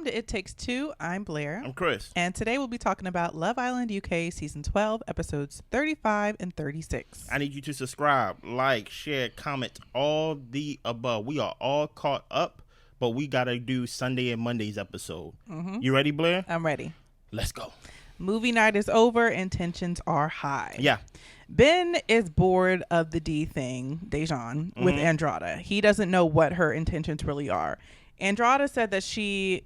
Welcome to It Takes Two. I'm Blair. I'm Chris. And today we'll be talking about Love Island UK Season 12, Episodes 35 and 36. I need you to subscribe, like, share, comment, all the above. We are all caught up, but we got to do Sunday and Monday's episode. Mm-hmm. You ready, Blair? I'm ready. Let's go. Movie night is over and tensions are high. Yeah. Ben is bored of the D thing, Dejon, with Andrada. He doesn't know what her intentions really are. Andrada said that she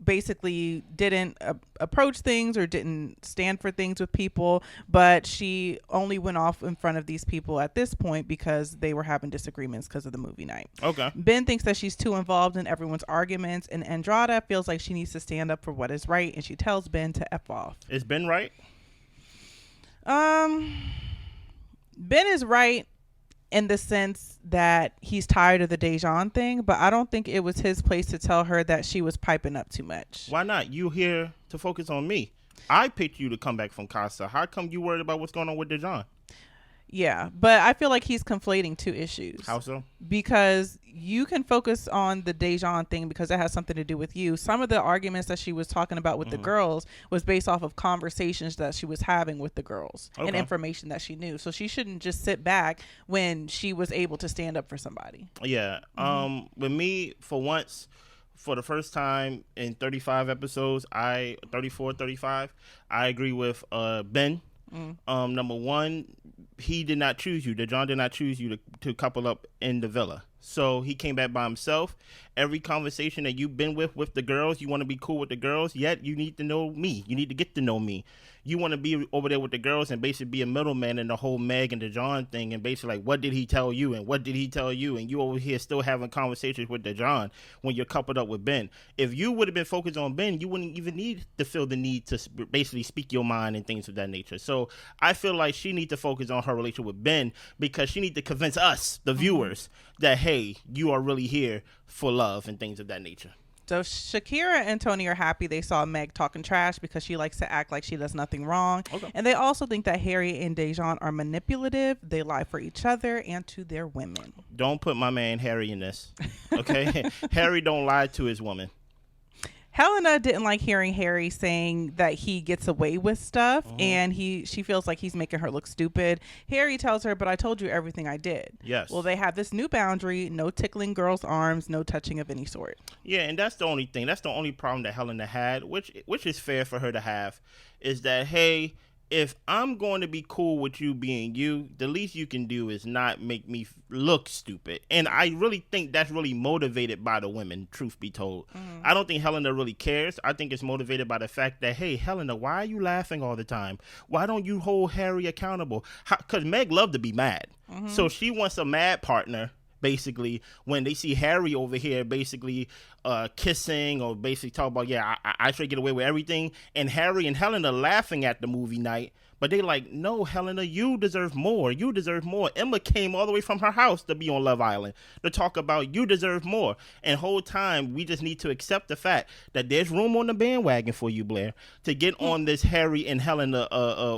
basically didn't approach things or didn't stand for things with people, but she only went off in front of these people at this point because they were having disagreements because of the movie night. Okay. Ben thinks that she's too involved in everyone's arguments, and Andrada feels like she needs to stand up for what is right, and she tells Ben to F off. Is Ben right? Ben is right in the sense that he's tired of the Dejon thing, but I don't think it was his place to tell her that she was piping up too much. Why not? You here to focus on me. I picked you to come back from Casa. How come you worried about what's going on with Dejon? Yeah, but I feel like he's conflating two issues. How so? Because you can focus on the Dejon thing because that has something to do with you. Some of the arguments that she was talking about with the girls was based off of conversations that she was having with the girls and information that she knew. So she shouldn't just sit back when she was able to stand up for somebody. Yeah. With me, for once, for the first time in 35 episodes, 35, I agree with Ben. Number one, he did not choose you. Dejon did not choose you to couple up in the villa. So he came back by himself. Every conversation that you've been with the girls, you want to be cool with the girls, yet you need to know me. You need to get to know me. You want to be over there with the girls and basically be a middleman in the whole Meg and Dejon thing, and basically like, what did he tell you and what did he tell you? And you over here still having conversations with Dejon when you're coupled up with Ben. If you would have been focused on Ben, you wouldn't even need to feel the need to basically speak your mind and things of that nature. So I feel like she needs to focus on her relationship with Ben because she needs to convince us, the viewers, that, hey, you are really here for love and things of that nature. So Shakira and Toni are happy they saw Meg talking trash because she likes to act like she does nothing wrong. Okay. And they also think that Harry and Dejon are manipulative. They lie for each other and to their women. Don't put my man Harry in this, okay? Harry don't lie to his woman. Helena didn't like hearing Harry saying that he gets away with stuff, and she feels like he's making her look stupid. Harry tells her, but I told you everything I did. Yes. Well, they have this new boundary: no tickling girls' arms, no touching of any sort. Yeah, and that's the only thing. That's the only problem that Helena had, which is fair for her to have, is that, hey, if I'm going to be cool with you being you, the least you can do is not make me look stupid. And I really think that's really motivated by the women, truth be told. I don't think Helena really cares. I think it's motivated by the fact that, hey, Helena, why are you laughing all the time? Why don't you hold Harry accountable? Because Meg loved to be mad. So she wants a mad partner. Basically, when they see Harry over here basically kissing or basically talk about, yeah, I should get away with everything, and Harry and Helena laughing at the movie night, but they like, no, Helena, you deserve more. You deserve more. Emma came all the way from her house to be on Love Island to talk about you deserve more. And whole time, we just need to accept the fact that there's room on the bandwagon for you, Blair, to get on this Harry and Helena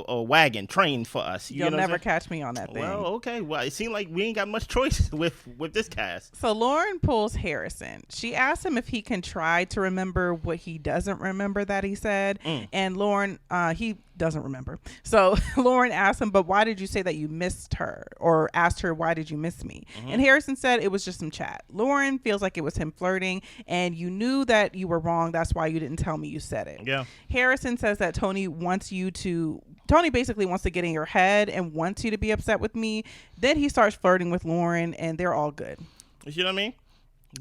wagon train for us. You'll never catch me on that thing. Well, okay. Well, it seemed like we ain't got much choice with this cast. So Lauren pulls Harrison. She asks him if he can try to remember what he doesn't remember that he said. And Lauren, he doesn't remember. So Lauren asked him, but why did you say that you missed her? Or asked her, why did you miss me? And Harrison said it was just some chat. Lauren feels like it was him flirting, and you knew that you were wrong. That's why you didn't tell me you said it. Yeah. Harrison says that Toni basically wants to get in your head and wants you to be upset with me. Then he starts flirting with Lauren, and they're all good. You see what I mean?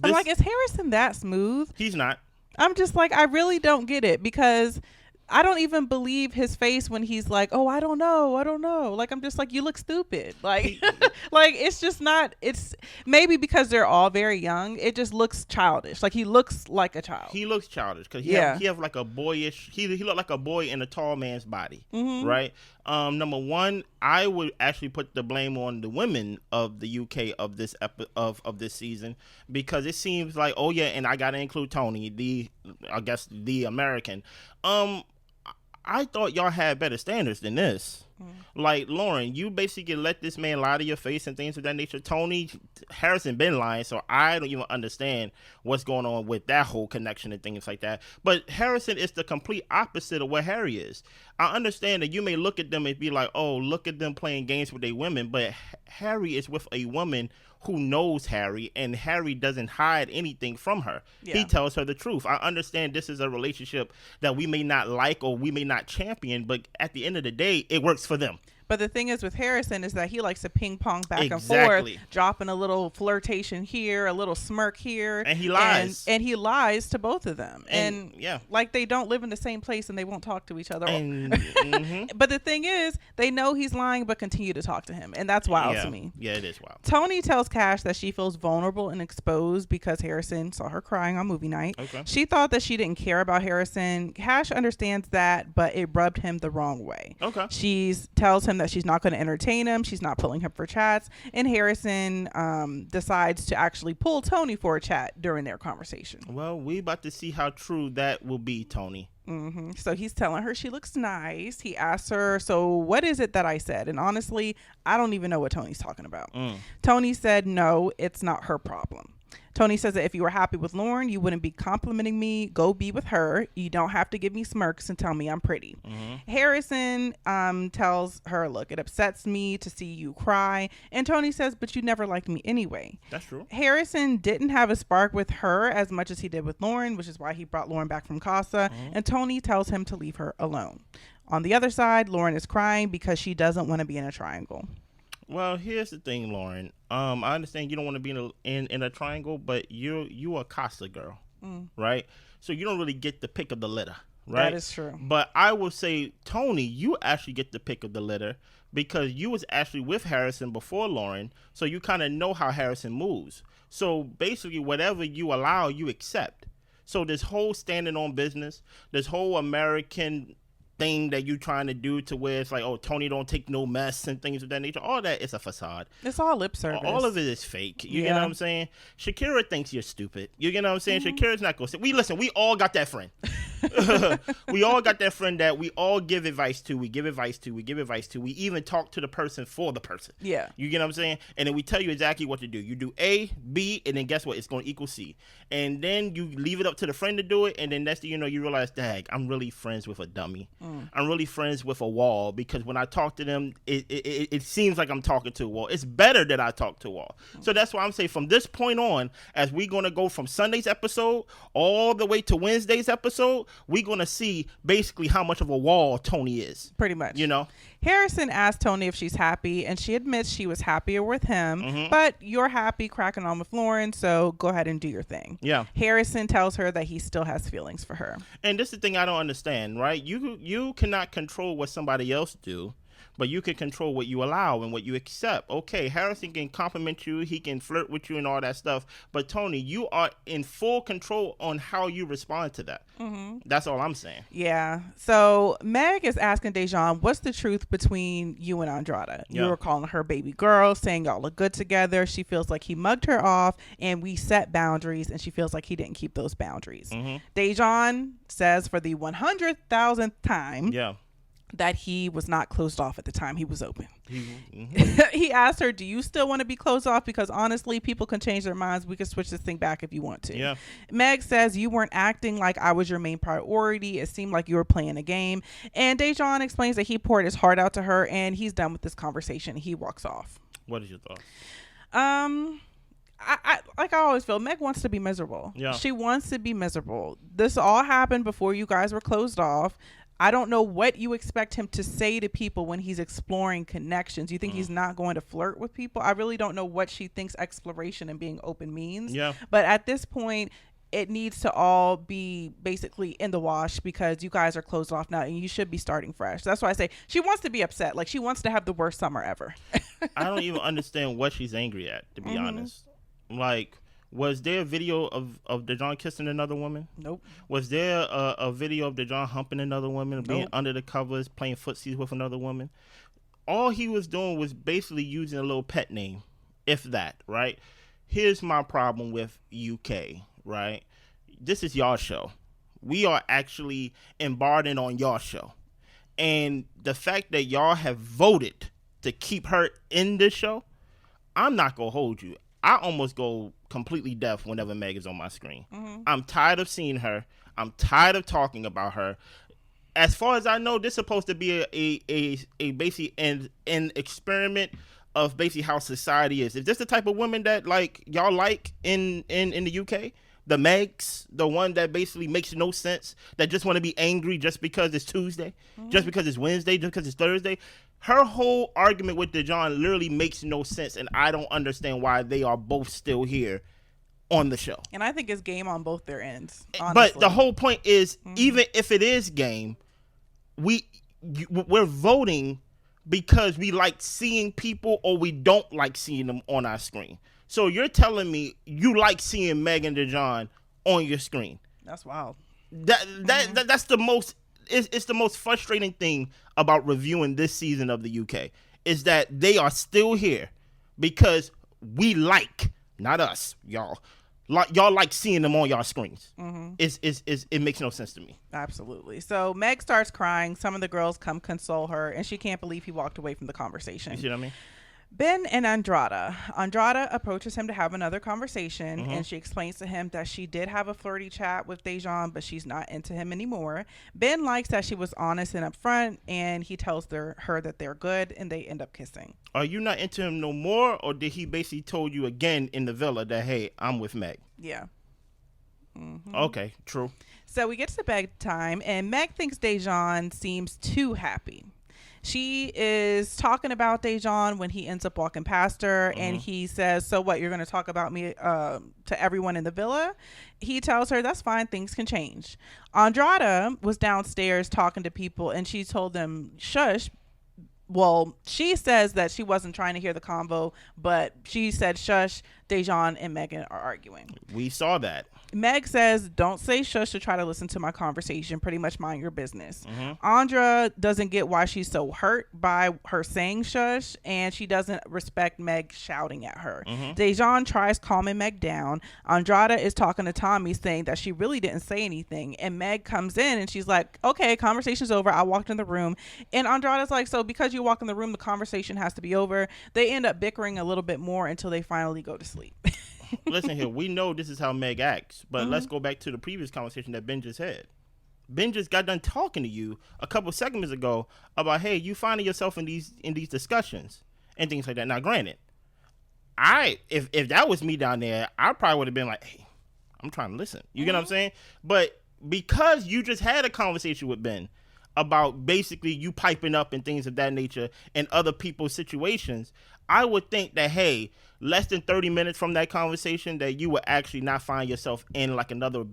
I'm like, is Harrison that smooth? He's not. I'm just like, I really don't get it, because I don't even believe his face when he's like, oh, I don't know. Like, I'm just like, you look stupid. Like, like, it's just not, it's maybe because they're all very young. It just looks childish. Like, he looks like a child. He looks childish because he have like a boyish, he looked like a boy in a tall man's body, right? Number one, I would actually put the blame on the women of the UK of this of this season, because it seems like, oh yeah, and I got to include Toni, the American. I thought y'all had better standards than this. Like, Lauren, you basically let this man lie to your face and things of that nature. Toni, Harrison been lying, so I don't even understand what's going on with that whole connection and things like that. But Harrison is the complete opposite of what Harry is. I understand that you may look at them and be like, oh, look at them playing games with their women, but Harry is with a woman who knows Harry, and Harry doesn't hide anything from her. Yeah. He tells her the truth. I understand this is a relationship that we may not like or we may not champion, but at the end of the day, it works for them. But the thing is with Harrison is that he likes to ping pong back and forth, dropping a little flirtation here, a little smirk here. And he lies. And he lies to both of them. And like they don't live in the same place and they won't talk to each other. But the thing is, they know he's lying but continue to talk to him. And that's wild to me. Yeah, it is wild. Toni tells Cash that she feels vulnerable and exposed because Harrison saw her crying on movie night. Okay. She thought that she didn't care about Harrison. Cash understands that, but it rubbed him the wrong way. Okay. She tells him that she's not going to entertain him. She's not pulling him for chats. And Harrison decides to actually pull Toni for a chat during their conversation. Well, we about to see how true that will be, Toni. So he's telling her she looks nice. He asks her, so what is it that I said? And honestly, I don't even know what Toni's talking about. Toni said, no, it's not her problem. Toni says that if you were happy with Lauren, you wouldn't be complimenting me. Go be with her. You don't have to give me smirks and tell me I'm pretty. Harrison tells her, look, it upsets me to see you cry. And Toni says, but you never liked me anyway. That's true. Harrison didn't have a spark with her as much as he did with Lauren, which is why he brought Lauren back from Casa. And Toni tells him to leave her alone. On the other side, Lauren is crying because she doesn't want to be in a triangle. Well, here's the thing, Lauren. I understand you don't want to be in a triangle, but you a Casa girl, right? So you don't really get the pick of the litter, right? That is true. But I will say, Toni, you actually get the pick of the litter because you was actually with Harrison before Lauren, so you kind of know how Harrison moves. So basically, whatever you allow, you accept. So this whole standing on business, this whole American thing that you trying to do to where it's like, oh, Toni don't take no mess and things of that nature, all that is a facade. It's all lip service. All of it is fake. You get what I'm saying? Shakira thinks you're stupid. You get what I'm saying? Shakira's not gonna say, we all got that friend. We all got that friend that we all give advice to. We even talk to the person for the person. Yeah. You get what I'm saying? And then we tell you exactly what to do. You do A, B, and then guess what? It's going to equal C. And then you leave it up to the friend to do it. And then next thing you know, you realize, dag, I'm really friends with a dummy. I'm really friends with a wall because when I talk to them, it seems like I'm talking to a wall. It's better that I talk to a wall. So that's why I'm saying from this point on, as we're going to go from Sunday's episode all the way to Wednesday's episode, we're going to see basically how much of a wall Toni is. Pretty much. You know? Harrison asked Toni if she's happy, and she admits she was happier with him, but you're happy cracking on with Lauren, so go ahead and do your thing. Yeah. Harrison tells her that he still has feelings for her. And this is the thing I don't understand, right? You cannot control what somebody else do, but you can control what you allow and what you accept. Okay, Harrison can compliment you, he can flirt with you and all that stuff, but Toni, you are in full control on how you respond to that. That's all I'm saying. Yeah. So Meg is asking Dejon, what's the truth between you and Andrada? You were calling her baby girl, saying y'all look good together. She feels like he mugged her off, and we set boundaries, and she feels like he didn't keep those boundaries. Dejon says for the 100,000th time, that he was not closed off at the time he was open. He asked her, do you still want to be closed off? Because honestly, people can change their minds. We can switch this thing back if you want to. Yeah. Meg says, you weren't acting like I was your main priority. It seemed like you were playing a game. And Dejon explains that he poured his heart out to her and he's done with this conversation. He walks off. What is your thoughts? I always feel, Meg wants to be miserable. Yeah. She wants to be miserable. This all happened before you guys were closed off. I don't know what you expect him to say to people when he's exploring connections. You think he's not going to flirt with people? I really don't know what she thinks exploration and being open means. Yeah. But at this point, it needs to all be basically in the wash because you guys are closed off now and you should be starting fresh. That's why I say she wants to be upset. Like she wants to have the worst summer ever. I don't even understand what she's angry at, to be honest. Like, was there a video of Dejon kissing another woman? Nope. Was there a video of Dejon humping another woman, being Nope. under the covers, playing footsies with another woman? All he was doing was basically using a little pet name, if that, right? Here's my problem with UK, right? This is y'all show. We are actually embarking on y'all show. And the fact that y'all have voted to keep her in this show, I'm not going to hold you. I almost go completely deaf whenever Meg is on my screen. Mm-hmm. I'm tired of seeing her. I'm tired of talking about her. As far as I know, this is supposed to be a basically an experiment of basically how society is. Is this the type of women that like y'all like in the UK? The Megs, the one that basically makes no sense, that just want to be angry just because it's Tuesday, just because it's Wednesday, just because it's Thursday. Her whole argument with Dejon literally makes no sense, and I don't understand why they are both still here on the show. And I think it's game on both their ends, honestly. But the whole point is, even if it is game, we're voting because we like seeing people or we don't like seeing them on our screen. So you're telling me you like seeing Meg and Dejon on your screen? That's wild. That's the most. It's the most frustrating thing about reviewing this season of the UK is that they are still here because we like, not us, y'all. Y'all like seeing them on y'all screens. It makes no sense to me. Absolutely. So Meg starts crying. Some of the girls come console her, and she can't believe he walked away from the conversation. You see what I mean? Ben and Andrada approaches him to have another conversation, and she explains to him that she did have a flirty chat with Dejon, but she's not into him anymore. Ben likes that she was honest and upfront, and he tells her that they're good, and they end up kissing. Are you not into him no more, or did he basically told you again in the villa that, hey, I'm with Meg? Yeah. Okay, true. So we get to bedtime, and Meg thinks Dejon seems too happy. She is talking about Dejon when he ends up walking past her, and he says, so what, you're going to talk about me to everyone in the villa? He tells her, that's fine, things can change. Andrada was downstairs talking to people, and she told them, shush. Well, she says that she wasn't trying to hear the convo, but she said, shush, Dejon and Megan are arguing. We saw that. Meg says, don't say shush to try to listen to my conversation. Pretty much mind your business. Andra doesn't get why she's so hurt by her saying shush, and she doesn't respect Meg shouting at her. Dejon tries calming Meg down. Andrada is talking to Tommy, saying that she really didn't say anything, and Meg comes in and she's like, okay, conversation's over. I walked in the room, and Andrada's like, so because you walk in the room, the conversation has to be over. They end up bickering a little bit more until they finally go to sleep. Listen here, we know this is how Meg acts, but let's go back to the previous conversation that Ben just had. Ben just got done talking to you a couple seconds ago about, hey, you finding yourself in these discussions and things like that. Now, granted, if that was me down there, I probably would have been like, hey, I'm trying to listen. You get what I'm saying? But because you just had a conversation with Ben about basically you piping up and things of that nature and other people's situations, I would think that, hey, less than 30 minutes from that conversation, that you would actually not find yourself in like another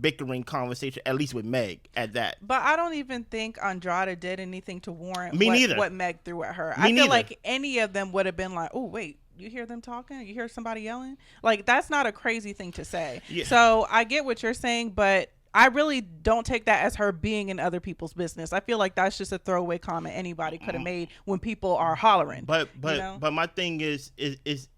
bickering conversation, at least with Meg at that. But I don't even think Andrada did anything to warrant what Meg threw at her. I feel like any of them would have been like, oh, wait, you hear them talking? You hear somebody yelling? Like, that's not a crazy thing to say. Yeah. So I get what you're saying, but I really don't take that as her being in other people's business. I feel like that's just a throwaway comment anybody could have made when people are hollering. But my thing is it's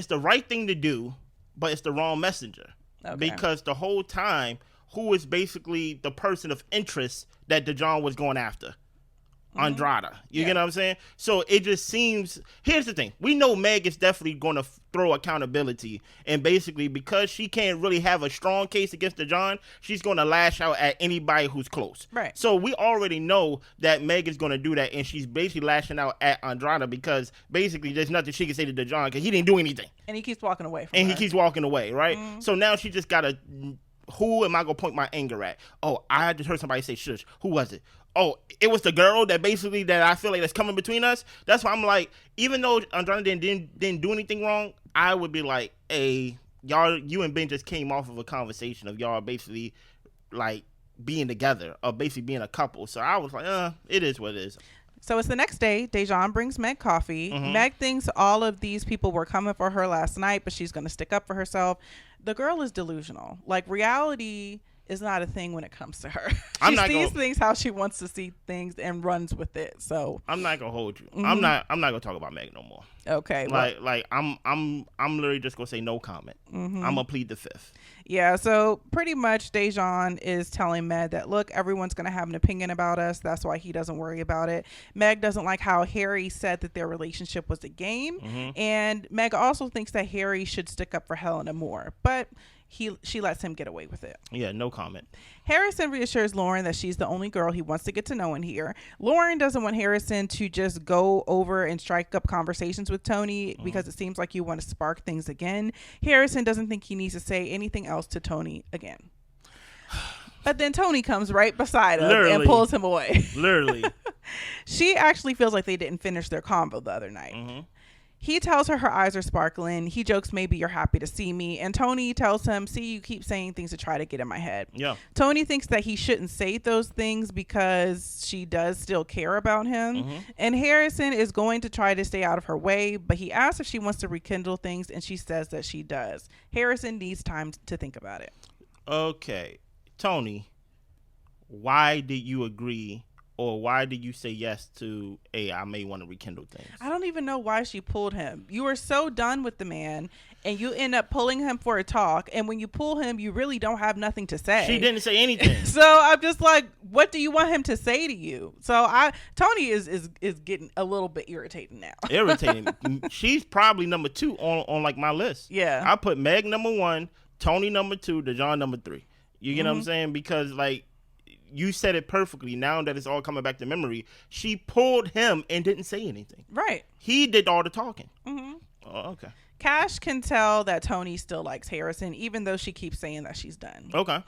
the right thing to do, but it's the wrong messenger. Okay. Because the whole time, who is basically the person of interest that Dejon was going after? Andrada. You get what I'm saying? So it just seems, here's the thing. We know Meg is definitely going to throw accountability, and basically because she can't really have a strong case against Dejon, she's going to lash out at anybody who's close. Right. So we already know that Meg is going to do that, and she's basically lashing out at Andrada because basically there's nothing she can say to Dejon because he didn't do anything. And he keeps walking away from her. He keeps walking away, right? So now she just got to, who am I going to point my anger at? Oh, I just heard somebody say shush. Who was it? Oh, it was the girl that basically that I feel like that's coming between us. That's why I'm like, even though Andrada didn't do anything wrong, I would be like, hey, y'all, you and Ben just came off of a conversation of y'all basically like being together or basically being a couple. So I was like, it is what it is. So it's the next day. Dejon brings Meg coffee. Meg thinks all of these people were coming for her last night, but she's going to stick up for herself. The girl is delusional. Like, reality is not a thing when it comes to her. She sees things how she wants to see things and runs with it. So I'm not gonna hold you. I'm not gonna talk about Meg no more. Okay. Like I'm literally just gonna say no comment. I'm gonna plead the fifth. Yeah, so pretty much Dejon is telling Meg that, look, everyone's going to have an opinion about us. That's why he doesn't worry about it. Meg doesn't like how Harry said that their relationship was a game. And Meg also thinks that Harry should stick up for Helena more. But she lets him get away with it. Yeah, no comment. Harrison reassures Lauren that she's the only girl he wants to get to know in here. Lauren doesn't want Harrison to just go over and strike up conversations with Toni because it seems like you want to spark things again. Harrison doesn't think he needs to say anything else to Toni again. But then Toni comes right beside him and pulls him away. Literally. She actually feels like they didn't finish their convo the other night. He tells her eyes are sparkling. He jokes, maybe you're happy to see me. And Toni tells him, see, you keep saying things to try to get in my head. Yeah. Toni thinks that he shouldn't say those things because she does still care about him. And Harrison is going to try to stay out of her way, but he asks if she wants to rekindle things, and she says that she does. Harrison needs time to think about it. Okay. Toni, why did you agree? Or why did you say yes to, hey, I may want to rekindle things? I don't even know why she pulled him. You were so done with the man, and you end up pulling him for a talk. And when you pull him, you really don't have nothing to say. She didn't say anything. So I'm just like, what do you want him to say to you? So Toni is getting a little bit irritating now. Irritating. She's probably number 2 on like my list. Yeah. I put Meg number 1, Toni number 2, Dejon number 3. You get what I'm saying? Because like, you said it perfectly. Now that it's all coming back to memory, she pulled him and didn't say anything. Right. He did all the talking. Oh, okay. Cash can tell that Toni still likes Harrison, even though she keeps saying that she's done. Okay.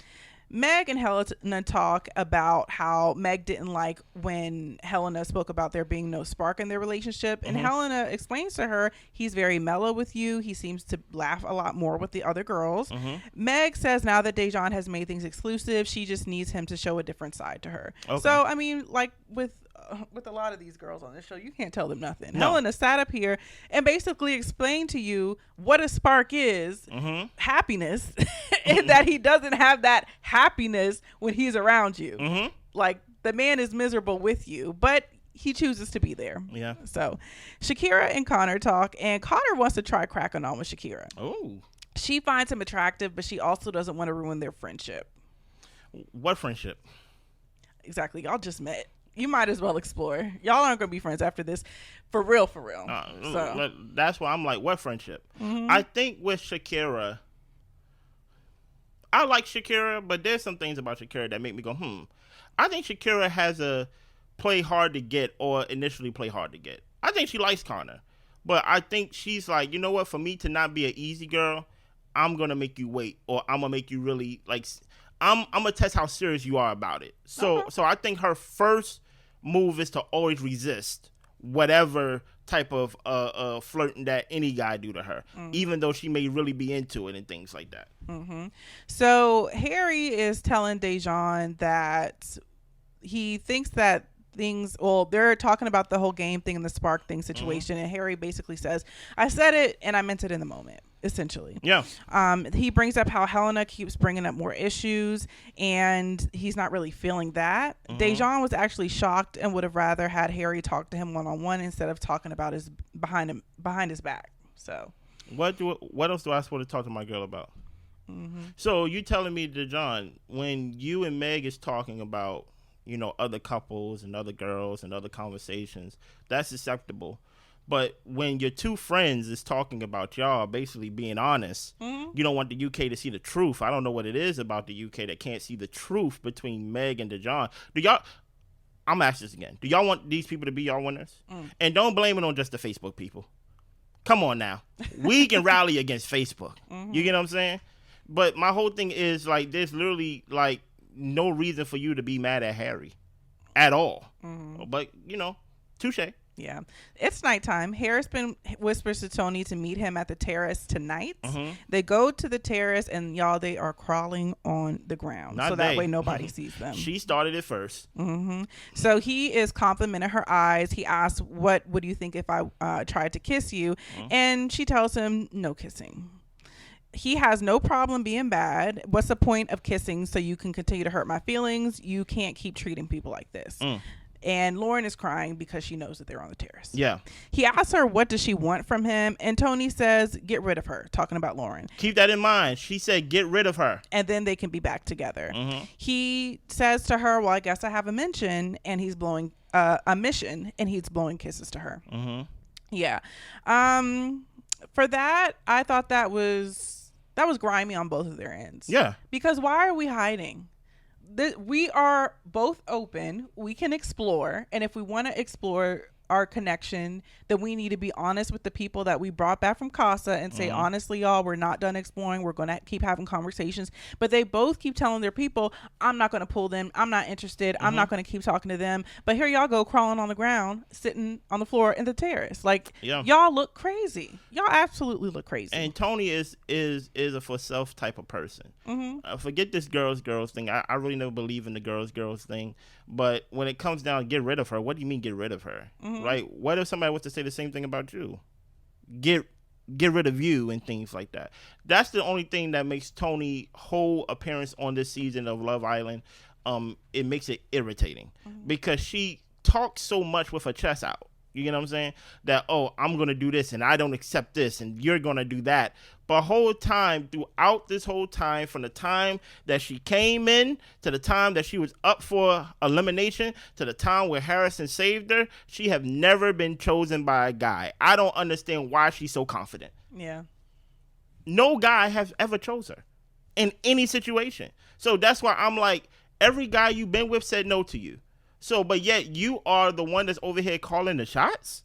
Meg and Helena talk about how Meg didn't like when Helena spoke about there being no spark in their relationship. And Helena explains to her he's very mellow with you. He seems to laugh a lot more with the other girls. Meg says now that Dejon has made things exclusive, she just needs him to show a different side to her. Okay. So, I mean, like with a lot of these girls on this show, you can't tell them nothing. No. Helena sat up here and basically explained to you what a spark is, happiness, and that he doesn't have that happiness when he's around you. Like, the man is miserable with you, but he chooses to be there. Yeah. So Shakira and Conor talk, and Conor wants to try cracking on with Shakira. Oh. She finds him attractive, but she also doesn't want to ruin their friendship. What friendship? Exactly. Y'all just met. You might as well explore. Y'all aren't going to be friends after this. For real, for real. So. That's why I'm like, what friendship? I think with Shakira, I like Shakira, but there's some things about Shakira that make me go, I think Shakira has a play hard to get or initially play hard to get. I think she likes Conor. But I think she's like, you know what? For me to not be an easy girl, I'm going to make you wait. Or I'm going to make you really, like, I'm going to test how serious you are about it. So I think her first move is to always resist whatever type of flirting that any guy do to her, even though she may really be into it and things like that. So Harry is telling Dejon that he thinks that they're talking about the whole game thing and the spark thing situation, and Harry basically says, I said it and I meant it in the moment, essentially. Yeah. He brings up how Helena keeps bringing up more issues and he's not really feeling that. Dejon was actually shocked and would have rather had Harry talk to him one-on-one instead of talking about his behind his back. So what else do I supposed to talk to my girl about? So you telling me, Dejon, when you and Meg is talking about, you know, other couples and other girls and other conversations, that's acceptable. But when your two friends is talking about y'all basically being honest, you don't want the UK to see the truth. I don't know what it is about the UK that can't see the truth between Meg and Dejon. I'm asking this again. Do y'all want these people to be y'all winners? And don't blame it on just the Facebook people. Come on now. We can rally against Facebook. You get what I'm saying? But my whole thing is, like, there's literally, like, no reason for you to be mad at Harry at all. But, you know, touche. Yeah. It's nighttime. Harrison whispers to Toni to meet him at the terrace tonight. They go to the terrace and they are crawling on the ground. That way nobody sees them. She started it first. So he is complimenting her eyes. He asks, what would you think if I tried to kiss you? And she tells him no kissing. He has no problem being bad. What's the point of kissing so you can continue to hurt my feelings? You can't keep treating people like this. And Lauren is crying because she knows that they're on the terrace. Yeah. He asks her what does she want from him, and Toni says get rid of her, talking about Lauren. Keep that in mind. She said get rid of her. And then they can be back together. Mm-hmm. He says to her, well, I guess I have a mission, and he's blowing a mission, and he's blowing kisses to her. Mm-hmm. Yeah. For that, I thought that was grimy on both of their ends. Yeah. Because why are we hiding? We are both open. We can explore. And if we want to explore our connection, then we need to be honest with the people that we brought back from Casa and say, honestly, y'all, we're not done exploring. We're going to keep having conversations. But they both keep telling their people, I'm not going to pull them. I'm not interested. I'm not going to keep talking to them. But here y'all go crawling on the ground, sitting on the floor in the terrace. Like, y'all look crazy. Y'all absolutely look crazy. And Toni is a for self type of person. Forget this girls thing. I really never believe in the girls thing. But when it comes down to get rid of her, what do you mean get rid of her? Right? What if somebody was to say the same thing about you? Get rid of you and things like that. That's the only thing that makes Toni whole appearance on this season of Love Island. It makes it irritating because she talks so much with her chest out. You know what I'm saying? That, oh, I'm going to do this and I don't accept this and you're going to do that. But throughout this whole time, from the time that she came in to the time that she was up for elimination to the time where Harrison saved her, she have never been chosen by a guy. I don't understand why she's so confident. Yeah. No guy has ever chose her in any situation. So that's why I'm like, every guy you've been with said no to you. So, but yet you are the one that's over here calling the shots?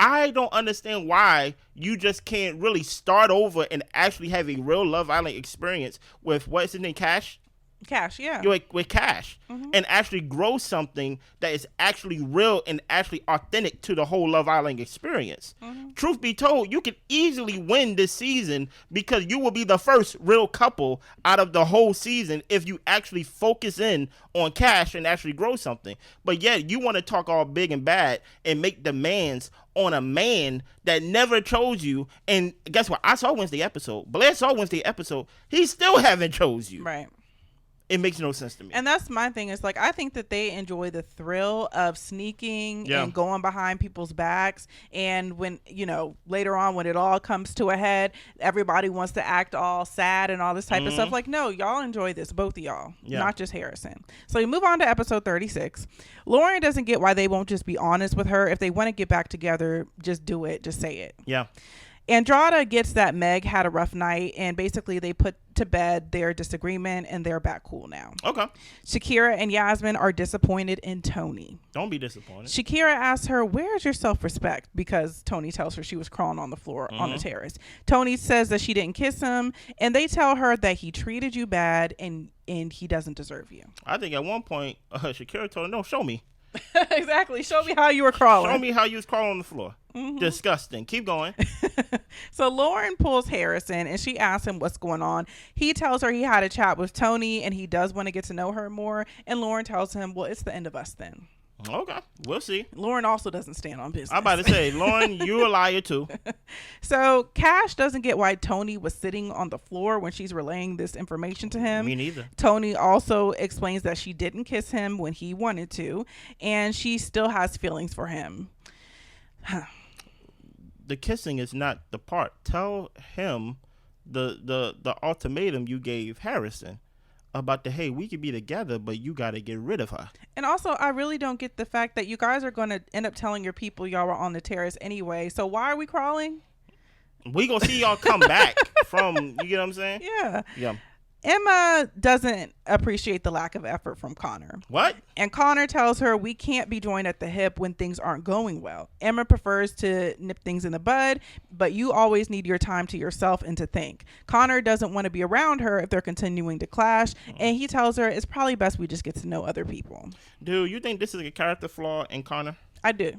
I don't understand why you just can't really start over and actually have a real Love Island experience with, what's his name, Cash? Cash, yeah. With Cash. And actually grow something that is actually real and actually authentic to the whole Love Island experience. Truth be told, you could easily win this season because you will be the first real couple out of the whole season if you actually focus in on Cash and actually grow something. But yet you want to talk all big and bad and make demands on a man that never chose you. And guess what? I saw Wednesday episode. Blair saw Wednesday episode. He still haven't chose you. Right. It makes no sense to me. And that's my thing. It's like, I think that they enjoy the thrill of sneaking and going behind people's backs. And when, later on, when it all comes to a head, everybody wants to act all sad and all this type of stuff. Like, no, y'all enjoy this, both of y'all, not just Harrison. So we move on to episode 36. Lauren doesn't get why they won't just be honest with her. If they want to get back together, just do it. Just say it. Yeah. Andrada gets that Meg had a rough night, and basically they put to bed their disagreement, and they're back cool now. Okay. Shakira and Yasmin are disappointed in Toni. Don't be disappointed. Shakira asks her, where's your self-respect? Because Toni tells her she was crawling on the floor on the terrace. Toni says that she didn't kiss him, and they tell her that he treated you bad and he doesn't deserve you. I think at one point, Shakira told her, no, show me. Exactly. Show me how you were crawling. Show me how you was crawling on the floor. Disgusting. Keep going. So Lauren pulls Harrison and she asks him what's going on. He tells her he had a chat with Toni and he does want to get to know her more. And Lauren tells him, well, it's the end of us then. Okay. We'll see. Lauren also doesn't stand on business. I'm about to say, Lauren, you a liar too. So Cash doesn't get why Toni was sitting on the floor when she's relaying this information to him. Me neither. Toni also explains that she didn't kiss him when he wanted to, and she still has feelings for him. The kissing is not the part. Tell him the ultimatum you gave Harrison about hey, we could be together, but you got to get rid of her. And also, I really don't get the fact that you guys are going to end up telling your people y'all were on the terrace anyway. So why are we crawling? We gonna see y'all come back from, you get what I'm saying? Yeah. Yeah. Emma doesn't appreciate the lack of effort from Conor. What? And Conor tells her we can't be joined at the hip when things aren't going well. Emma prefers to nip things in the bud, but you always need your time to yourself and to think. Conor doesn't want to be around her if they're continuing to clash, and he tells her it's probably best we just get to know other people. Dude, you think this is a character flaw in Conor? I do.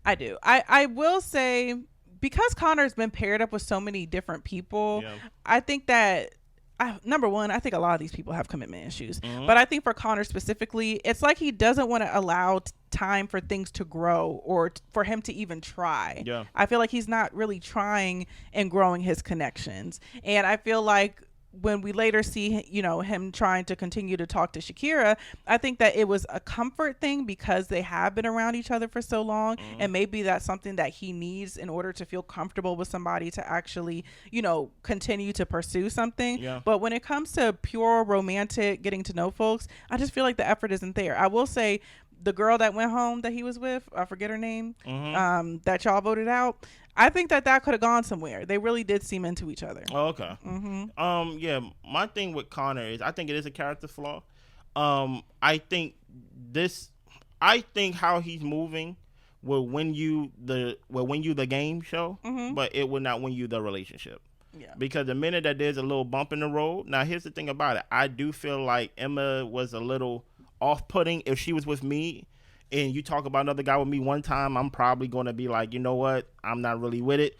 I will say, because Conor's been paired up with so many different people, I think that number one, I think a lot of these people have commitment issues, but I think for Conor specifically, it's like he doesn't want to allow time for things to grow or for him to even try. I feel like he's not really trying and growing his connections. And I feel like when we later see, him trying to continue to talk to Shakira, I think that it was a comfort thing because they have been around each other for so long. And maybe that's something that he needs in order to feel comfortable with somebody to actually, continue to pursue something. Yeah. But when it comes to pure romantic getting to know folks, I just feel like the effort isn't there. I will say the girl that went home that he was with, I forget her name, that y'all voted out, I think that could have gone somewhere. They really did seem into each other. Oh, okay. Yeah, my thing with Conor is I think it is a character flaw. I think how he's moving will win you the game show, but it will not win you the relationship. Yeah. Because the minute that there's a little bump in the road, now here's the thing about it. I do feel like Emma was a little off-putting. If she was with me and you talk about another guy with me one time, I'm probably going to be like, you know what, I'm not really with it,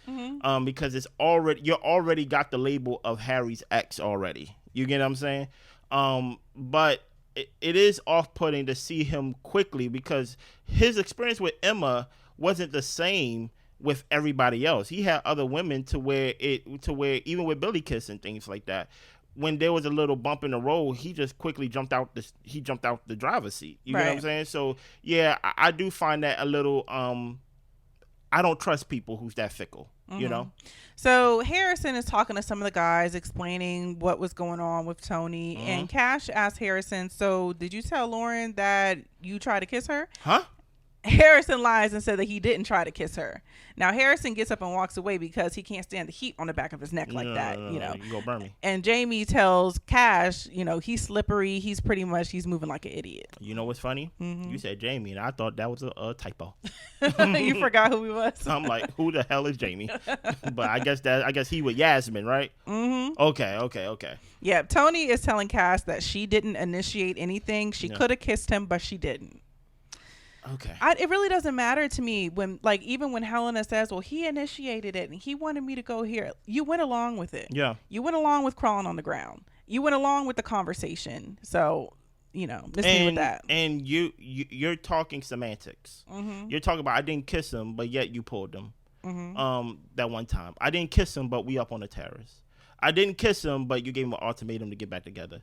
because you already got the label of Harry's ex already. You get what I'm saying? But it is off-putting to see him quickly because his experience with Emma wasn't the same with everybody else. He had other women to where even with Billy Kiss and things like that, when there was a little bump in the road, he just quickly jumped out the driver's seat. You know what I'm saying? So yeah, I do find that a little I don't trust people who's that fickle, you know? So Harrison is talking to some of the guys, explaining what was going on with Toni, and Cash asked Harrison, so did you tell Lauren that you tried to kiss her? Huh? Harrison lies and said that he didn't try to kiss her. Now Harrison gets up and walks away because he can't stand the heat on the back of his neck like that. You go burn me. And Jamie tells Cash, he's slippery. He's moving like an idiot. You know what's funny? You said Jamie, and I thought that was a typo. You forgot who he was. I'm like, who the hell is Jamie? But I guess he with Yasmin, right? Okay. Yeah, Toni is telling Cash that she didn't initiate anything. She could have kissed him, but she didn't. Okay. It really doesn't matter to me even when Helena says, well, he initiated it and he wanted me to go here. You went along with it. Yeah. You went along with crawling on the ground. You went along with the conversation. So, miss me with that. And you're talking semantics. You're talking about I didn't kiss him, but yet you pulled him. That one time. I didn't kiss him, but we up on the terrace. I didn't kiss him, but you gave him an ultimatum to get back together.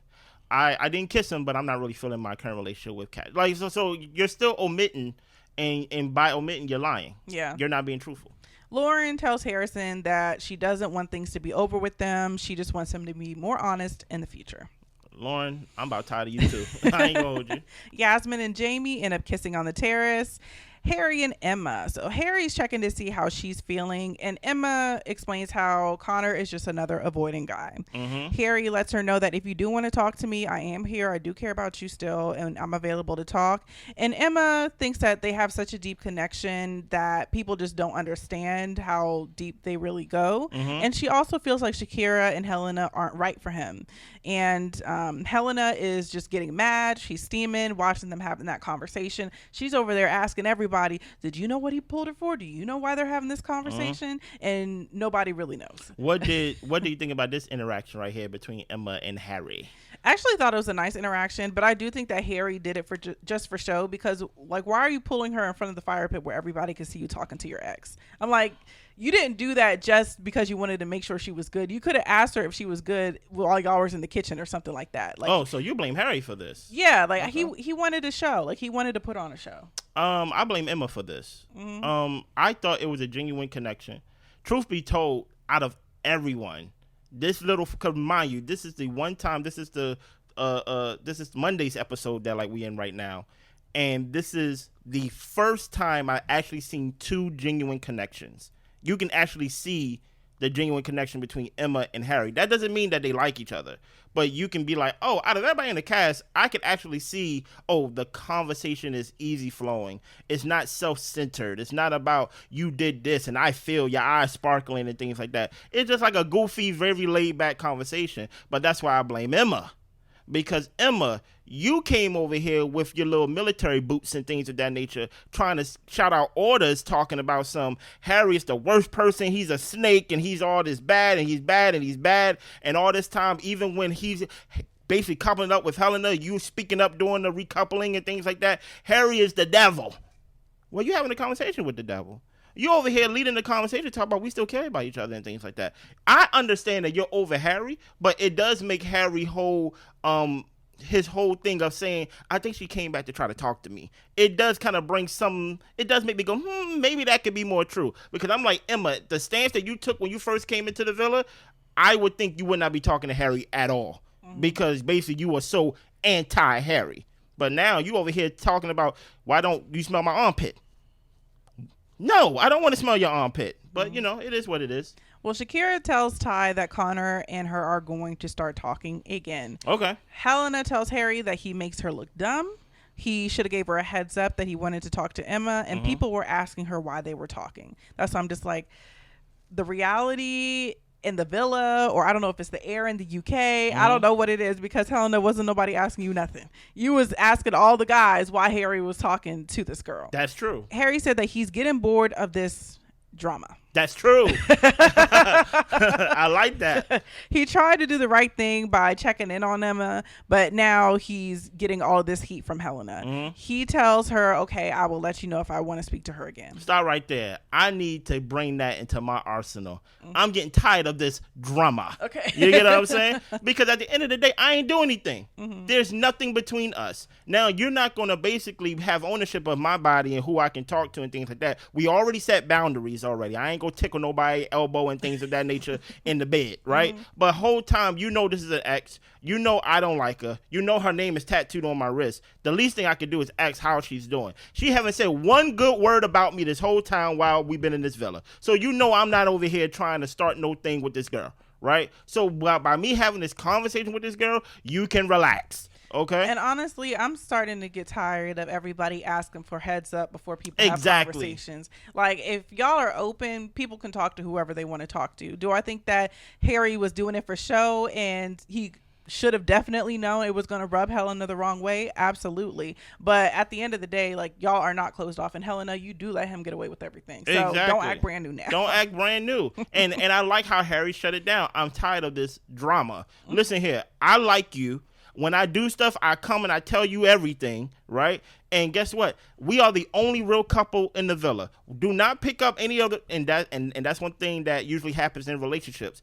I didn't kiss him, but I'm not really feeling my current relationship with Kat. Like so you're still omitting, and by omitting you're lying. Yeah, you're not being truthful. Lauren tells Harrison that she doesn't want things to be over with them. She just wants him to be more honest in the future. Lauren, I'm about tired of you too. I ain't gonna hold you. Yasmin and Jamie end up kissing on the terrace. Harry and Emma. So Harry's checking to see how she's feeling, and Emma explains how Conor is just another avoiding guy. Harry lets her know that if you do want to talk to me, I am here. I do care about you still, and I'm available to talk. And Emma thinks that they have such a deep connection that people just don't understand how deep they really go. And she also feels like Shakira and Helena aren't right for him. And Helena is just getting mad. She's steaming, watching them having that conversation. She's over there asking everybody, did you know what he pulled her for? Do you know why they're having this conversation? And nobody really knows. What do you think about this interaction right here between Emma and Harry? I actually thought it was a nice interaction, but I do think that Harry did it for just for show, because why are you pulling her in front of the fire pit where everybody can see you talking to your ex? I'm like, you didn't do that just because you wanted to make sure she was good. You could have asked her if she was good while y'all was in the kitchen or something like that. Like, oh, so you blame Harry for this? Yeah, like he wanted a show. Like he wanted to put on a show. I blame Emma for this. I thought it was a genuine connection. Truth be told, out of everyone, this little, cause mind you, this is the one time. This is Monday's episode that we in right now, and this is the first time I actually seen two genuine connections. You can actually see the genuine connection between Emma and Harry. That doesn't mean that they like each other, but you can be like, oh, out of everybody in the cast, I could actually see, oh, the conversation is easy flowing. It's not self-centered. It's not about you did this and I feel your eyes sparkling and things like that. It's just like a goofy, very laid-back conversation. But that's why I blame Emma. Because Emma, you came over here with your little military boots and things of that nature, trying to shout out orders, talking about some Harry is the worst person, he's a snake, and he's all this bad, and he's bad, and he's bad, and all this time, even when he's basically coupling up with Helena, you speaking up doing the recoupling and things like that. Harry is the devil. Well, you're having a conversation with the devil. You over here leading the conversation, talk about we still care about each other and things like that. I understand that you're over Harry, but it does make Harry whole. His whole thing of saying, I think she came back to try to talk to me. It does kind of bring some, it does make me go, maybe that could be more true. Because I'm like, Emma, the stance that you took when you first came into the villa, I would think you would not be talking to Harry at all. Because basically you were so anti-Harry. But now you over here talking about, why don't you smell my armpit? No, I don't want to smell your armpit. But, it is what it is. Well, Shakira tells Ty that Conor and her are going to start talking again. Okay. Helena tells Harry that he makes her look dumb. He should have gave her a heads up that he wanted to talk to Emma, and people were asking her why they were talking. That's why I'm just like, the reality in the villa, or I don't know if it's the air in the UK. I don't know what it is, because Helena, wasn't nobody asking you nothing. You was asking all the guys why Harry was talking to this girl. That's true. Harry said that he's getting bored of this drama. That's true. I like that. He tried to do the right thing by checking in on Emma, but now he's getting all this heat from Helena. He tells her, okay, I will let you know if I want to speak to her again. Stop right there. I need to bring that into my arsenal. I'm getting tired of this drama. Okay. You get what I'm saying? Because at the end of the day, I ain't doing anything. There's nothing between us. Now, you're not going to basically have ownership of my body and who I can talk to and things like that. We already set boundaries already. I ain't going to tickle nobody elbow and things of that nature in the bed, right? But whole time, this is an ex. I don't like her. Her name is tattooed on my wrist. The least thing I could do is ask how she's doing. She haven't said one good word about me this whole time while we've been in this villa. So I'm not over here trying to start no thing with this girl, right? So by me having this conversation with this girl, you can relax. Okay. And honestly, I'm starting to get tired of everybody asking for heads up before people have conversations. Like, if y'all are open, people can talk to whoever they want to talk to. Do I think that Harry was doing it for show and he should have definitely known it was going to rub Helena the wrong way? Absolutely. But at the end of the day, like, y'all are not closed off. And Helena, you do let him get away with everything. So don't act brand new now. Don't act brand new. And I like how Harry shut it down. I'm tired of this drama. Listen here. I like you. When I do stuff, I come and I tell you everything, right? And guess what? We are the only real couple in the villa. Do not pick up any other, and that's one thing that usually happens in relationships.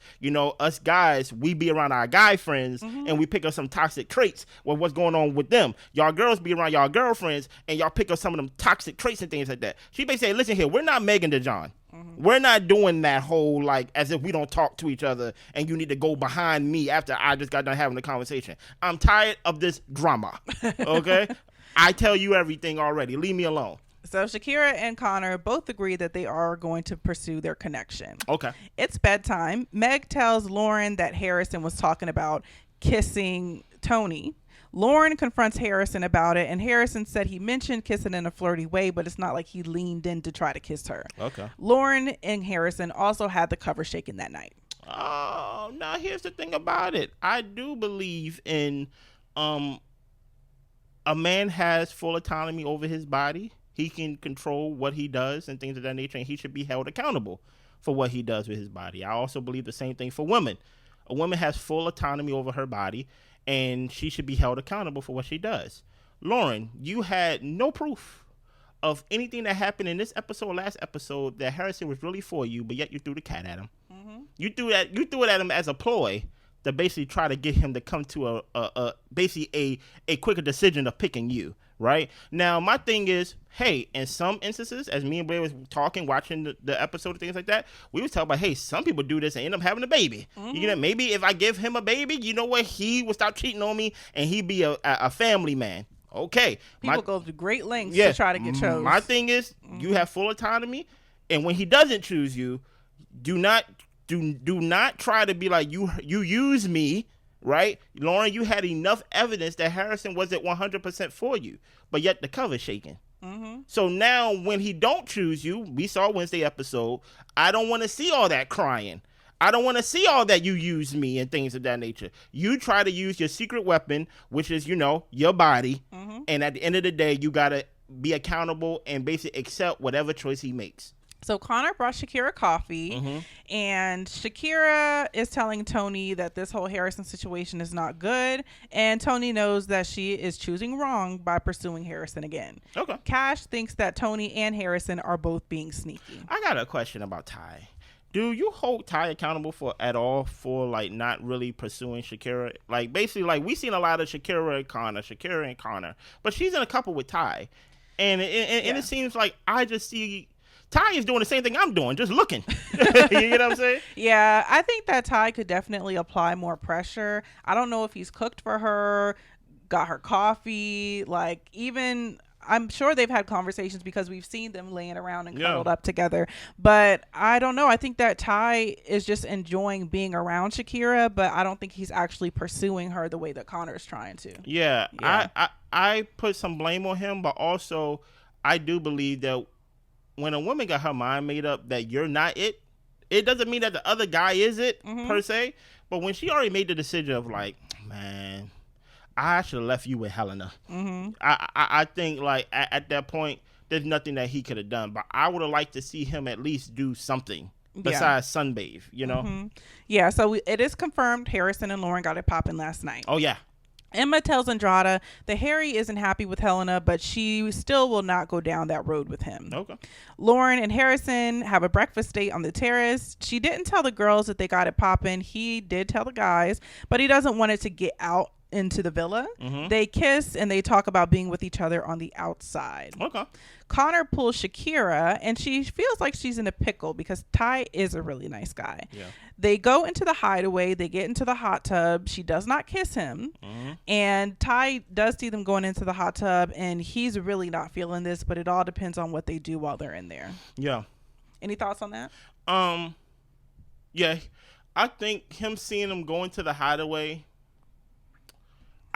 Us guys, we be around our guy friends and we pick up some toxic traits with what's going on with them. Y'all girls be around y'all girlfriends and y'all pick up some of them toxic traits and things like that. She basically say, listen here, we're not Meg and Dejon. We're not doing that whole, like, as if we don't talk to each other and you need to go behind me after I just got done having the conversation. I'm tired of this drama, okay? I tell you everything already. Leave me alone. So Shakira and Conor both agree that they are going to pursue their connection. Okay. It's bedtime. Meg tells Lauren that Harrison was talking about kissing Toni. Lauren confronts Harrison about it, and Harrison said he mentioned kissing in a flirty way, but it's not like he leaned in to try to kiss her. Okay. Lauren and Harrison also had the cover shaken that night. Oh, now here's the thing about it. I do believe in a man has full autonomy over his body. He can control what he does and things of that nature, and he should be held accountable for what he does with his body. I also believe the same thing for women. A woman has full autonomy over her body, and she should be held accountable for what she does. Lauren, you had no proof of anything that happened in this episode or last episode that Harrison was really for you, but yet you threw the cat at him. You threw it at him as a ploy to basically try to get him to come to a quicker decision of picking you, right? Now, my thing is, hey, in some instances, as me and Blair was talking, watching the episode and things like that, we was talking about, hey, some people do this and end up having a baby. Maybe if I give him a baby, you know what, he will stop cheating on me and he'd be a family man. Okay. People go to great lengths to try to get chosen. My thing is, you have full autonomy, and when he doesn't choose you, do not try to be like, you use me, right? Lauren, you had enough evidence that Harrison wasn't 100% for you, but yet the cover's shaking. So now when he don't choose you, we saw Wednesday episode, I don't want to see all that crying. I don't want to see all that you use me and things of that nature. You try to use your secret weapon, which is, your body. And at the end of the day, you got to be accountable and basically accept whatever choice he makes. So Conor brought Shakira coffee, and Shakira is telling Toni that this whole Harrison situation is not good, and Toni knows that she is choosing wrong by pursuing Harrison again. Okay. Cash thinks that Toni and Harrison are both being sneaky. I got a question about Ty. Do you hold Ty accountable at all for like not really pursuing Shakira? Like basically, like we seen a lot of Shakira and Conor, but she's in a couple with Ty, and it seems like I just see Ty is doing the same thing I'm doing, just looking. You know what I'm saying? Yeah, I think that Ty could definitely apply more pressure. I don't know if he's cooked for her, got her coffee, like even I'm sure they've had conversations because we've seen them laying around and cuddled up together. But I don't know. I think that Ty is just enjoying being around Shakira, but I don't think he's actually pursuing her the way that Conor's trying to. Yeah. I put some blame on him, but also I do believe that when a woman got her mind made up that you're not it, it doesn't mean that the other guy is it per se. But when she already made the decision of like, man, I should have left you with Helena. I think like at that point, there's nothing that he could have done. But I would have liked to see him at least do something besides sunbathe, you know? Yeah, so it is confirmed Harrison and Lauren got it popping last night. Oh, yeah. Emma tells Andrada that Harry isn't happy with Helena, but she still will not go down that road with him. Okay. Lauren and Harrison have a breakfast date on the terrace. She didn't tell the girls that they got it popping. He did tell the guys, but he doesn't want it to get out into the villa. They kiss and they talk about being with each other on the outside. Okay. Conor pulls Shakira and she feels like she's in a pickle because Ty is a really nice guy. Yeah. They go into the Hideaway. They get into the hot tub. She does not kiss him. And Ty does see them going into the hot tub and he's really not feeling this, but it all depends on what they do while they're in there. Yeah. Any thoughts on that? Yeah. I think him seeing them go into the Hideaway,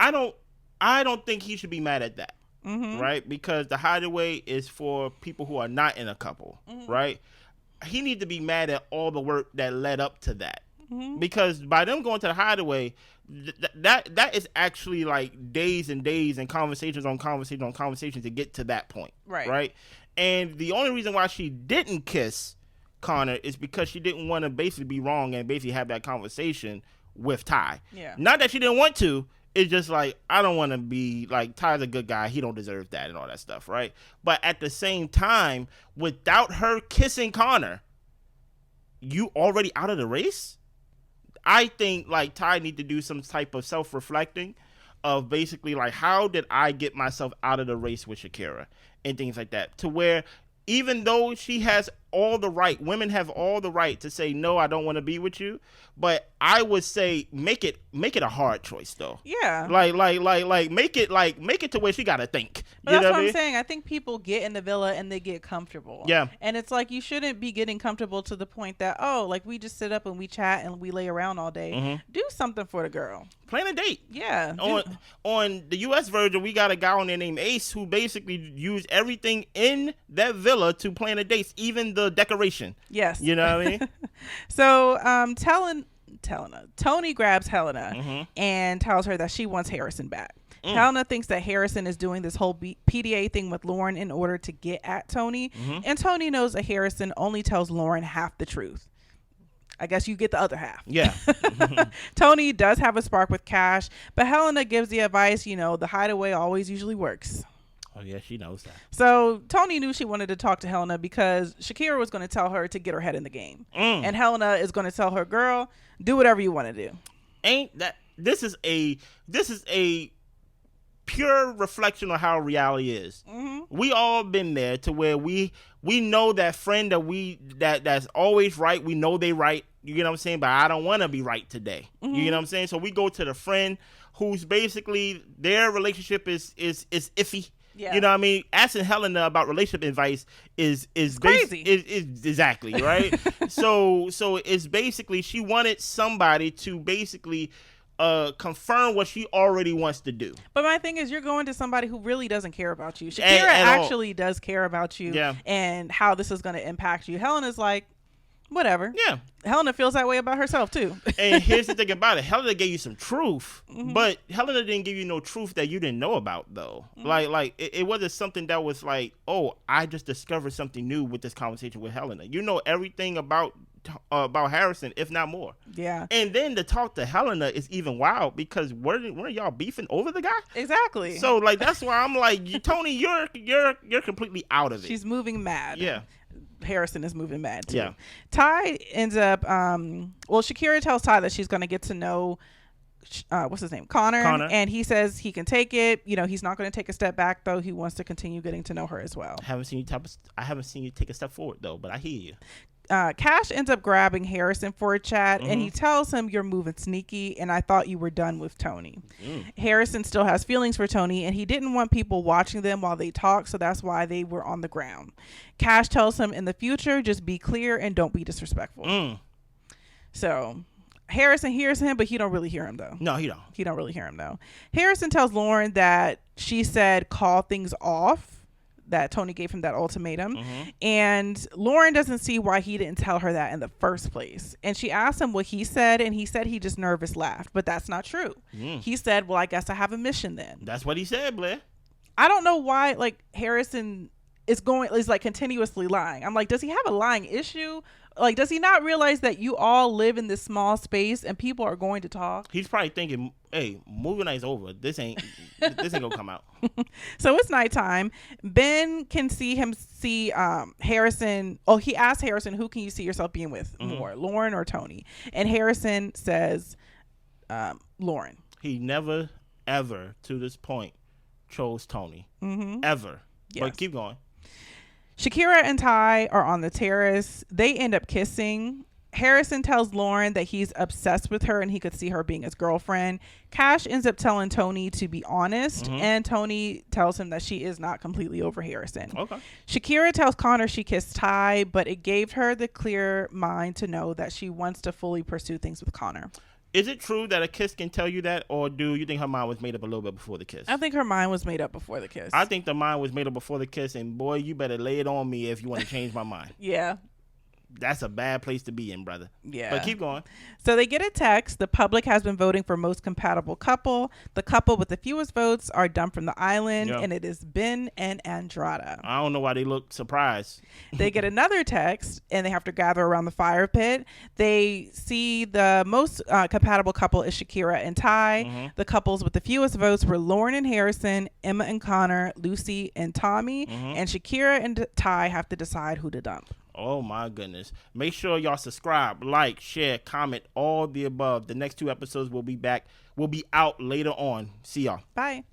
I don't think he should be mad at that, right? Because the Hideaway is for people who are not in a couple, right? He needs to be mad at all the work that led up to that, because by them going to the Hideaway, that is actually like days and days and conversations on conversation on conversation to get to that point, right? And the only reason why she didn't kiss Conor is because she didn't want to basically be wrong and basically have that conversation with Ty. Yeah. Not that she didn't want to. It's just like, I don't want to be like, Ty's a good guy. He don't deserve that and all that stuff, right? But at the same time, without her kissing Conor, you already out of the race? I think like Ty need to do some type of self-reflecting of basically like, how did I get myself out of the race with Shakira and things like that, to where even though she has all the right, women have all the right to say, no, I don't want to be with you. But I would say make it a hard choice though. Yeah. Like make it to where she got to think. But that's what I'm saying. I think people get in the villa and they get comfortable. Yeah. And it's like, you shouldn't be getting comfortable to the point that, oh, like we just sit up and we chat and we lay around all day. Do something for the girl. Plan a date. Yeah. On the U.S. version, we got a guy on there named Ace who basically used everything in that villa to plan a date, even the decoration. Yes. You know what I mean? So Toni grabs Helena and tells her that she wants Harrison back. Helena thinks that Harrison is doing this whole PDA thing with Lauren in order to get at Toni. And Toni knows that Harrison only tells Lauren half the truth. I guess you get the other half. Yeah. Toni does have a spark with Cash, but Helena gives the advice, the Hideaway always usually works. Oh, yeah, she knows that. So Toni knew she wanted to talk to Helena because Shakira was going to tell her to get her head in the game. And Helena is going to tell her, girl, do whatever you want to do. This is a pure reflection of how reality is. We all been there to where we know that friend that's always right. We know they right. You know what I'm saying? But I don't want to be right today. You know what I'm saying? So we go to the friend who's basically their relationship is iffy. Yeah. You know what I mean? Asking Helena about relationship advice is crazy. Is exactly right. So it's basically she wanted somebody to basically confirm what she already wants to do. But my thing is, you're going to somebody who really doesn't care about you. Shakira actually does care about you and how this is going to impact you. Helena's like, Whatever. Yeah. Helena feels that way about herself too. And here's the thing about it. Helena gave you some truth, but Helena didn't give you no truth that you didn't know about, though. Like it wasn't something that was like, oh, I just discovered something new with this conversation with Helena. You know everything about Harrison, if not more. Yeah. And then to talk to Helena is even wild because weren't y'all beefing over the guy? Exactly. So like that's why I'm like, Toni, you're completely out of it. She's moving mad. Yeah. Harrison is moving mad too. Yeah. Ty ends up Shakira tells Ty that she's going to get to know what's his name? Conor. And he says he can take it. You know, he's not going to take a step back though. He wants to continue getting to know her as well. I haven't seen you take a step forward though, but I hear you. Cash ends up grabbing Harrison for a chat, and he tells him, "You're moving sneaky, and I thought you were done with Toni." Harrison still has feelings for Toni, and he didn't want people watching them while they talk, so that's why they were on the ground. Cash tells him, "In the future, just be clear and don't be disrespectful." So Harrison hears him, but he don't really hear him though. No, he don't. He don't really hear him though. Harrison tells Lauren that she said call things off, that Toni gave him that ultimatum. And Lauren doesn't see why he didn't tell her that in the first place. And she asked him what he said, and he said he just nervous laughed, but that's not true. He said, well, I guess I have a mission then. That's what he said, Blair. I don't know why like Harrison is like continuously lying. I'm like, does he have a lying issue? Like, does he not realize that you all live in this small space and people are going to talk? He's probably thinking, hey, movie night's over. This ain't gonna come out. So it's nighttime. Ben can see Harrison. Oh, he asked Harrison, who can you see yourself being with more, Lauren or Toni? And Harrison says, Lauren. He never, ever to this point chose Toni. Ever. Yes. But keep going. Shakira and Ty are on the terrace. They end up kissing. Harrison tells Lauren that he's obsessed with her and he could see her being his girlfriend. Cash ends up telling Toni to be honest, and Toni tells him that she is not completely over Harrison. Okay. Shakira tells Conor she kissed Ty, but it gave her the clear mind to know that she wants to fully pursue things with Conor. Is it true that a kiss can tell you that, or do you think her mind was made up a little bit before the kiss? I think her mind was made up before the kiss. I think the mind was made up before the kiss, and boy, you better lay it on me if you want to change my mind. Yeah. That's a bad place to be in, brother. Yeah. But keep going. So they get a text. The public has been voting for most compatible couple. The couple with the fewest votes are Dumb from the Island, and it is Ben and Andrada. I don't know why they look surprised. They get another text, and they have to gather around the fire pit. They see the most compatible couple is Shakira and Ty. The couples with the fewest votes were Lauren and Harrison, Emma and Conor, Lucy and Tommy. And Shakira and Ty have to decide who to dump. Oh my goodness. Make sure y'all subscribe, like, share, comment, all the above. The next 2 episodes will be out later on. See y'all. Bye.